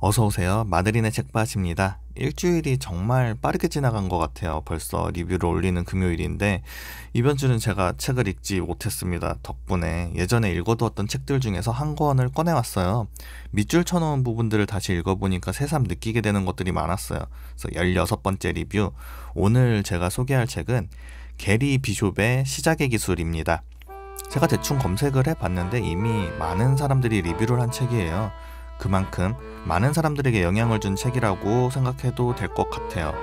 어서오세요. 마드린의 책밭입니다. 일주일이 정말 빠르게 지나간 것 같아요. 벌써 리뷰를 올리는 금요일인데 이번 주는 제가 책을 읽지 못했습니다. 덕분에 예전에 읽어두었던 책들 중에서 한 권을 꺼내왔어요. 밑줄 쳐놓은 부분들을 다시 읽어보니까 새삼 느끼게 되는 것들이 많았어요. 그래서 16번째 리뷰. 오늘 제가 소개할 책은 게리 비숍의 시작의 기술입니다. 제가 대충 검색을 해봤는데 이미 많은 사람들이 리뷰를 한 책이에요. 그만큼 많은 사람들에게 영향을 준 책이라고 생각해도 될 것 같아요.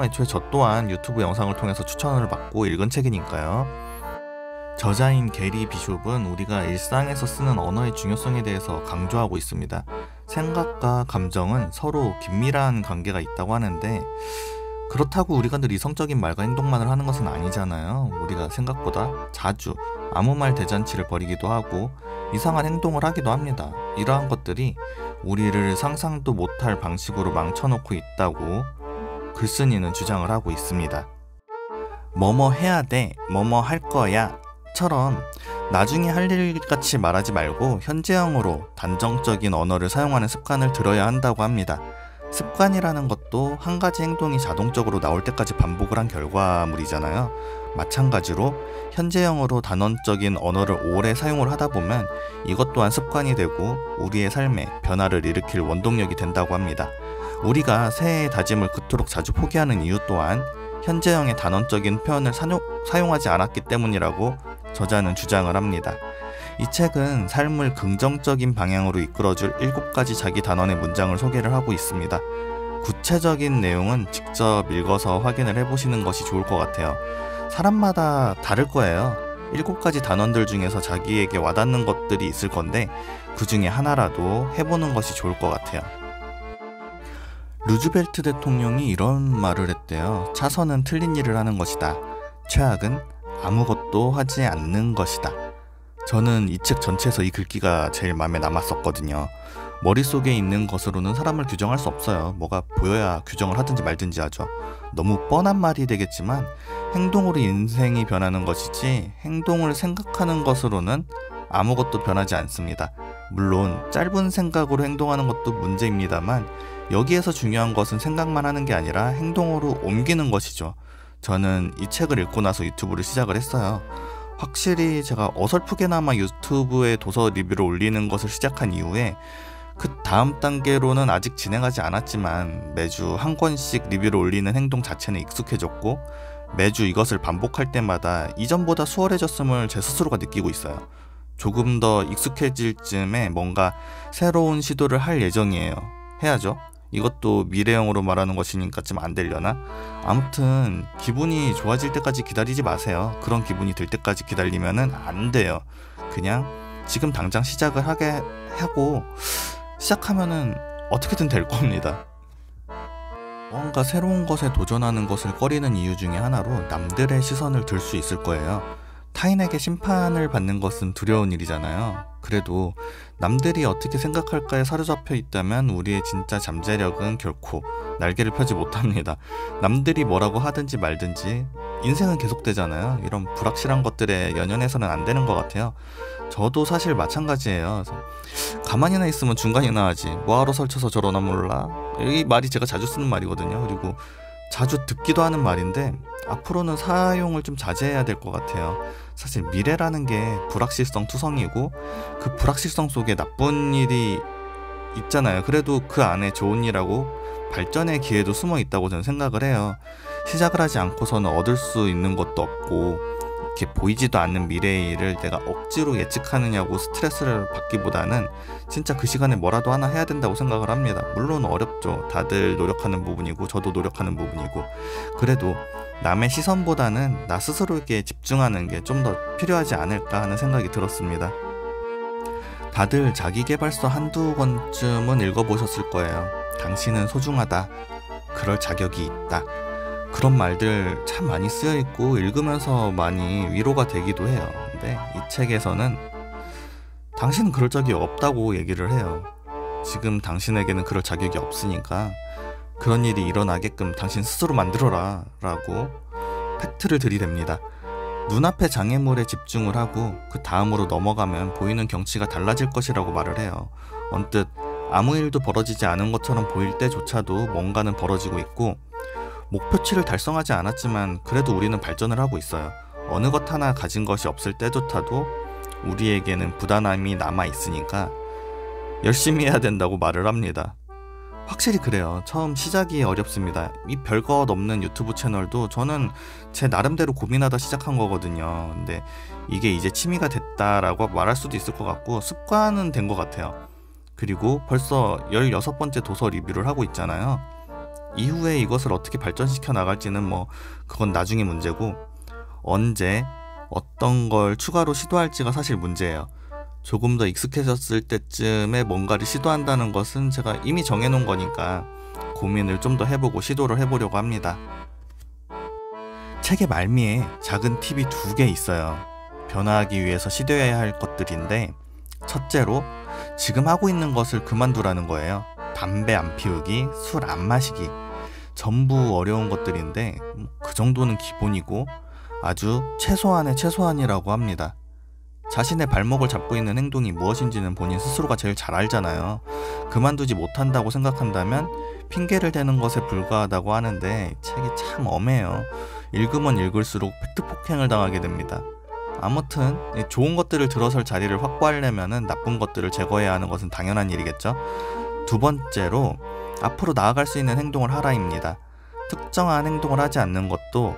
애초에 저 또한 유튜브 영상을 통해서 추천을 받고 읽은 책이니까요. 저자인 게리 비숍은 우리가 일상에서 쓰는 언어의 중요성에 대해서 강조하고 있습니다. 생각과 감정은 서로 긴밀한 관계가 있다고 하는데 그렇다고 우리가 늘 이성적인 말과 행동만을 하는 것은 아니잖아요. 우리가 생각보다 자주 아무 말 대잔치를 벌이기도 하고 이상한 행동을 하기도 합니다. 이러한 것들이 우리를 상상도 못할 방식으로 망쳐놓고 있다고 글쓴이는 주장을 하고 있습니다. 뭐뭐 해야 돼, 뭐뭐 할 거야 처럼 나중에 할 일같이 말하지 말고 현재형으로 단정적인 언어를 사용하는 습관을 들여야 한다고 합니다. 습관이라는 것도 한 가지 행동이 자동적으로 나올 때까지 반복을 한 결과물이잖아요. 마찬가지로 현재형으로 단언적인 언어를 오래 사용을 하다 보면 이것 또한 습관이 되고 우리의 삶에 변화를 일으킬 원동력이 된다고 합니다. 우리가 새해의 다짐을 그토록 자주 포기하는 이유 또한 현재형의 단언적인 표현을 사용하지 않았기 때문이라고 저자는 주장을 합니다. 이 책은 삶을 긍정적인 방향으로 이끌어줄 7가지 자기 단원의 문장을 소개를 하고 있습니다. 구체적인 내용은 직접 읽어서 확인을 해보시는 것이 좋을 것 같아요. 사람마다 다를 거예요. 7가지 단원들 중에서 자기에게 와닿는 것들이 있을 건데 그 중에 하나라도 해보는 것이 좋을 것 같아요. 루즈벨트 대통령이 이런 말을 했대요. 차선은 틀린 일을 하는 것이다. 최악은 아무것도 하지 않는 것이다. 저는 이 책 전체에서 이 글귀가 제일 마음에 남았었거든요. 머릿속에 있는 것으로는 사람을 규정할 수 없어요. 뭐가 보여야 규정을 하든지 말든지 하죠. 너무 뻔한 말이 되겠지만 행동으로 인생이 변하는 것이지 행동을 생각하는 것으로는 아무것도 변하지 않습니다. 물론 짧은 생각으로 행동하는 것도 문제입니다만 여기에서 중요한 것은 생각만 하는 게 아니라 행동으로 옮기는 것이죠. 저는 이 책을 읽고 나서 유튜브를 시작을 했어요. 확실히 제가 어설프게나마 유튜브에 도서 리뷰를 올리는 것을 시작한 이후에 그 다음 단계로는 아직 진행하지 않았지만 매주 한 권씩 리뷰를 올리는 행동 자체는 익숙해졌고 매주 이것을 반복할 때마다 이전보다 수월해졌음을 제 스스로가 느끼고 있어요. 조금 더 익숙해질 쯤에 뭔가 새로운 시도를 할 예정이에요. 해야죠. 이것도 미래형으로 말하는 것이니까 좀 안 되려나? 아무튼 기분이 좋아질 때까지 기다리지 마세요. 그런 기분이 들 때까지 기다리면은 안 돼요. 그냥 지금 당장 시작을 하게 하고 시작하면은 어떻게든 될 겁니다. 뭔가 새로운 것에 도전하는 것을 꺼리는 이유 중에 하나로 남들의 시선을 들 수 있을 거예요. 타인에게 심판을 받는 것은 두려운 일이잖아요. 그래도 남들이 어떻게 생각할까에 사로잡혀 있다면 우리의 진짜 잠재력은 결코 날개를 펴지 못합니다. 남들이 뭐라고 하든지 말든지 인생은 계속되잖아요. 이런 불확실한 것들에 연연해서는 안 되는 것 같아요. 저도 사실 마찬가지예요. 그래서 가만히나 있으면 중간이나 하지 뭐하러 설쳐서 저러나 몰라. 이 말이 제가 자주 쓰는 말이거든요. 그리고 자주 듣기도 하는 말인데 앞으로는 사용을 좀 자제해야 될 것 같아요. 사실 미래라는 게 불확실성 투성이고 그 불확실성 속에 나쁜 일이 있잖아요. 그래도 그 안에 좋은 일하고 발전의 기회도 숨어 있다고 저는 생각을 해요. 시작을 하지 않고서는 얻을 수 있는 것도 없고 이렇게 보이지도 않는 미래의 일을 내가 억지로 예측하느냐고 스트레스를 받기보다는 진짜 그 시간에 뭐라도 하나 해야 된다고 생각을 합니다. 물론 어렵죠. 다들 노력하는 부분이고 저도 노력하는 부분이고 그래도 남의 시선보다는 나 스스로에게 집중하는 게 좀 더 필요하지 않을까 하는 생각이 들었습니다. 다들 자기계발서 한두 권쯤은 읽어보셨을 거예요. 당신은 소중하다. 그럴 자격이 있다. 그런 말들 참 많이 쓰여있고 읽으면서 많이 위로가 되기도 해요. 근데 이 책에서는 당신은 그럴 적이 없다고 얘기를 해요. 지금 당신에게는 그럴 자격이 없으니까 그런 일이 일어나게끔 당신 스스로 만들어라 라고 팩트를 들이댑니다. 눈앞의 장애물에 집중을 하고 그 다음으로 넘어가면 보이는 경치가 달라질 것이라고 말을 해요. 언뜻 아무 일도 벌어지지 않은 것처럼 보일 때조차도 뭔가는 벌어지고 있고, 목표치를 달성하지 않았지만 그래도 우리는 발전을 하고 있어요. 어느 것 하나 가진 것이 없을 때조차도 우리에게는 부단함이 남아 있으니까 열심히 해야 된다고 말을 합니다. 확실히 그래요. 처음 시작이 어렵습니다. 이 별것 없는 유튜브 채널도 저는 제 나름대로 고민하다 시작한 거거든요. 근데 이게 이제 취미가 됐다라고 말할 수도 있을 것 같고, 습관은 된 것 같아요. 그리고 벌써 16번째 도서 리뷰를 하고 있잖아요. 이후에 이것을 어떻게 발전시켜 나갈지는 그건 나중에 문제고, 언제 어떤 걸 추가로 시도할지가 사실 문제예요. 조금 더 익숙해졌을 때쯤에 뭔가를 시도한다는 것은 제가 이미 정해놓은 거니까 고민을 좀 더 해보고 시도를 해보려고 합니다. 책의 말미에 작은 팁이 2개 있어요. 변화하기 위해서 시도해야 할 것들인데, 첫째로 지금 하고 있는 것을 그만두라는 거예요. 담배 안 피우기, 술 안 마시기, 전부 어려운 것들인데 그 정도는 기본이고 아주 최소한의 최소한이라고 합니다. 자신의 발목을 잡고 있는 행동이 무엇인지는 본인 스스로가 제일 잘 알잖아요. 그만두지 못한다고 생각한다면 핑계를 대는 것에 불과하다고 하는데, 책이 참 엄해요. 읽으면 읽을수록 팩트 폭행을 당하게 됩니다. 아무튼 좋은 것들을 들어설 자리를 확보하려면 나쁜 것들을 제거해야 하는 것은 당연한 일이겠죠. 2번째로 앞으로 나아갈 수 있는 행동을 하라입니다. 특정한 행동을 하지 않는 것도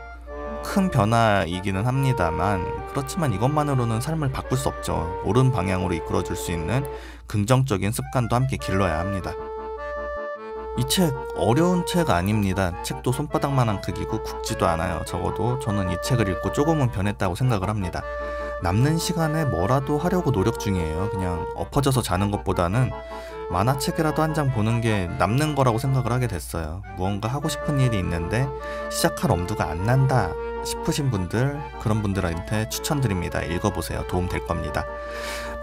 큰 변화이기는 합니다만, 그렇지만 이것만으로는 삶을 바꿀 수 없죠. 옳은 방향으로 이끌어줄 수 있는 긍정적인 습관도 함께 길러야 합니다. 이 책 어려운 책 아닙니다. 책도 손바닥만한 크기고 굵지도 않아요. 적어도 저는 이 책을 읽고 조금은 변했다고 생각을 합니다. 남는 시간에 뭐라도 하려고 노력 중이에요. 그냥 엎어져서 자는 것보다는 만화책이라도 한 장 보는 게 남는 거라고 생각을 하게 됐어요. 무언가 하고 싶은 일이 있는데 시작할 엄두가 안 난다 싶으신 분들, 그런 분들한테 추천드립니다. 읽어보세요. 도움 될 겁니다.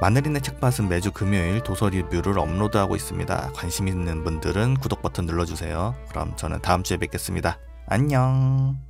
마늘이네 책밭은 매주 금요일 도서 리뷰를 업로드하고 있습니다. 관심 있는 분들은 구독 버튼 눌러주세요. 그럼 저는 다음 주에 뵙겠습니다. 안녕.